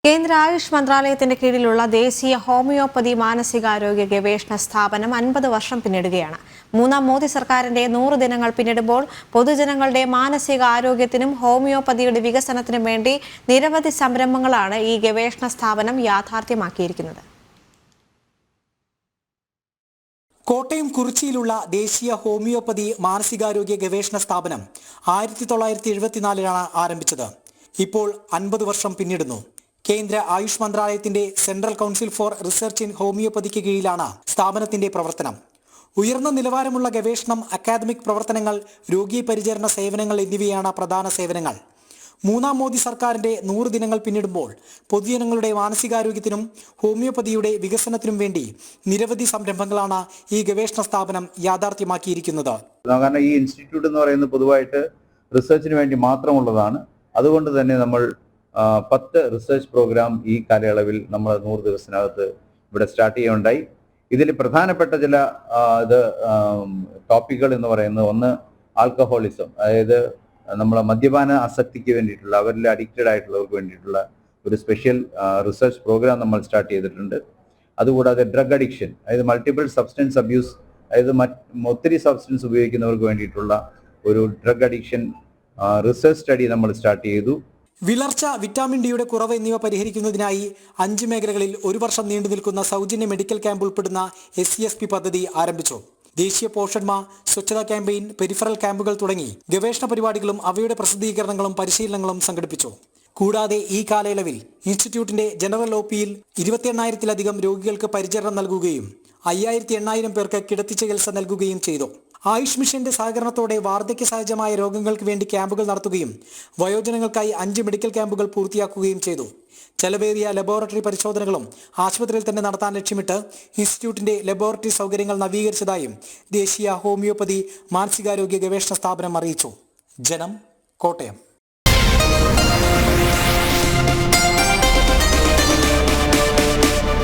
കേന്ദ്ര ആയുഷ് മന്ത്രാലയത്തിന്റെ കീഴിലുള്ള ദേശീയ ഹോമിയോപ്പതി മാനസികാരോഗ്യ ഗവേഷണ സ്ഥാപനം 50 വർഷം പിന്നിടുകയാണ്. മൂന്നാം മോദി സർക്കാരിന്റെ 100 ദിനങ്ങൾ പിന്നിടുമ്പോൾ പൊതുജനങ്ങളുടെ മാനസികാരോഗ്യത്തിനും ഹോമിയോപ്പതിയുടെ വികസനത്തിനും വേണ്ടി നിരവധി സംരംഭങ്ങളാണ് ഈ ഗവേഷണ സ്ഥാപനം യാഥാർത്ഥ്യമാക്കിയിരിക്കുന്നത്. കോട്ടയം കുറിച്ചിയിലുള്ള ദേശീയ ഹോമിയോപ്പതി മാനസികാരോഗ്യ ഗവേഷണ സ്ഥാപനം 1974 ആരംഭിച്ചത്. ഇപ്പോൾ 50 വർഷം പിന്നിടുന്നു. കേന്ദ്ര ആയുഷ് മന്ത്രാലയത്തിന്റെ central council for research in homoeopathic കീഴിലാണ് സ്ഥാപനത്തിന്റെ പ്രവർത്തനം. ഉയർന്ന നിലവാരമുള്ള ഗവേഷണം, അക്കാദമിക് പ്രവർത്തനങ്ങൾ, രോഗീ പരിചരണ സേവനങ്ങൾ എന്നിവയാണ് പ്രധാന സേവനങ്ങൾ. മൂന്നാം മോദി സർക്കാരിന്റെ 100 ദിനങ്ങൾ പിന്നിടുമ്പോൾ പൊതുജനങ്ങളുടെ മാനസികാരോഗ്യത്തിനും ഹോമിയോപ്പതിയുടെ വികസനത്തിനും വേണ്ടി നിരവധി സംരംഭങ്ങളാണ് ഈ ഗവേഷണ സ്ഥാപനം യാഥാർത്ഥ്യമാക്കിയിരിക്കുന്നത്. കാരണം ഈ ഇൻസ്റ്റിറ്റ്യൂട്ട് എന്ന് പറയുന്നത് പൊതുവായിട്ട് റിസർച്ചിന് വേണ്ടി മാത്രമുള്ളതാണ്. അതുകൊണ്ട് തന്നെ നമ്മൾ 10 റിസർച്ച് പ്രോഗ്രാം ഈ കാലയളവിൽ നമ്മൾ 100 ദിവസത്തിനകത്ത് ഇവിടെ സ്റ്റാർട്ട് ചെയ്യുകയുണ്ടായി. ഇതിൽ പ്രധാനപ്പെട്ട ചില ടോപ്പിക്കുകൾ എന്ന് പറയുന്നത്, ഒന്ന് ആൽക്കഹോളിസം, അതായത് നമ്മളെ മദ്യപാന ആസക്തിക്ക് വേണ്ടിയിട്ടുള്ള, അവരിൽ അഡിക്റ്റഡ് ആയിട്ടുള്ളവർക്ക് വേണ്ടിയിട്ടുള്ള ഒരു സ്പെഷ്യൽ റിസർച്ച് പ്രോഗ്രാം നമ്മൾ സ്റ്റാർട്ട് ചെയ്തിട്ടുണ്ട്. അതുകൂടാതെ ഡ്രഗ് അഡിക്ഷൻ, അതായത് മൾട്ടിപ്പിൾ സബ്സ്റ്റൻസ് അബ്യൂസ്, അതായത് ഒത്തിരി സബ്സ്റ്റൻസ് ഉപയോഗിക്കുന്നവർക്ക് വേണ്ടിയിട്ടുള്ള ഒരു ഡ്രഗ് അഡിക്ഷൻ റിസർച്ച് സ്റ്റഡി നമ്മൾ സ്റ്റാർട്ട് ചെയ്തു. വിളർച്ച, വിറ്റാമിൻ ഡിയുടെ കുറവ് എന്നിവ പരിഹരിക്കുന്നതിനായി 5 മേഖലകളിൽ 1 വർഷം നീണ്ടു നിൽക്കുന്ന സൗജന്യ മെഡിക്കൽ ക്യാമ്പ് ഉൾപ്പെടുന്ന SCSP പദ്ധതി ആരംഭിച്ചു. ദേശീയ പോഷൺ മാ, സ്വച്ഛതാ ക്യാമ്പയിൻ, പെരിഫറൽ ക്യാമ്പുകൾ തുടങ്ങി ഗവേഷണ പരിപാടികളും അവയുടെ പ്രസിദ്ധീകരണങ്ങളും പരിശീലനങ്ങളും സംഘടിപ്പിച്ചു. കൂടാതെ ഈ കാലയളവിൽ ഇൻസ്റ്റിറ്റ്യൂട്ടിന്റെ ജനറൽ OPയിൽ 28,000-ലധികം രോഗികൾക്ക് പരിചരണം നൽകുകയും 5,800 പേർക്ക് കിടത്തി ചികിത്സ നൽകുകയും ചെയ്തു. ആയുഷ് മിഷന്റെ സഹകരണത്തോടെ വാർദ്ധക്യ സഹജമായ രോഗങ്ങൾക്ക് വേണ്ടി ക്യാമ്പുകൾ നടത്തുകയും വയോജനങ്ങൾക്കായി 5 മെഡിക്കൽ ക്യാമ്പുകൾ പൂർത്തിയാക്കുകയും ചെയ്തു. ചെലവേറിയ ലബോറട്ടറി പരിശോധനകളും ആശുപത്രിയിൽ തന്നെ നടത്താൻ ലക്ഷ്യമിട്ട് ഇൻസ്റ്റിറ്റ്യൂട്ടിന്റെ ലബോറട്ടറി സൗകര്യങ്ങൾ നവീകരിച്ചതായും ദേശീയ ഹോമിയോപ്പതി മാനസികാരോഗ്യ ഗവേഷണ സ്ഥാപനം അറിയിച്ചു. ജനം, കോട്ടയം.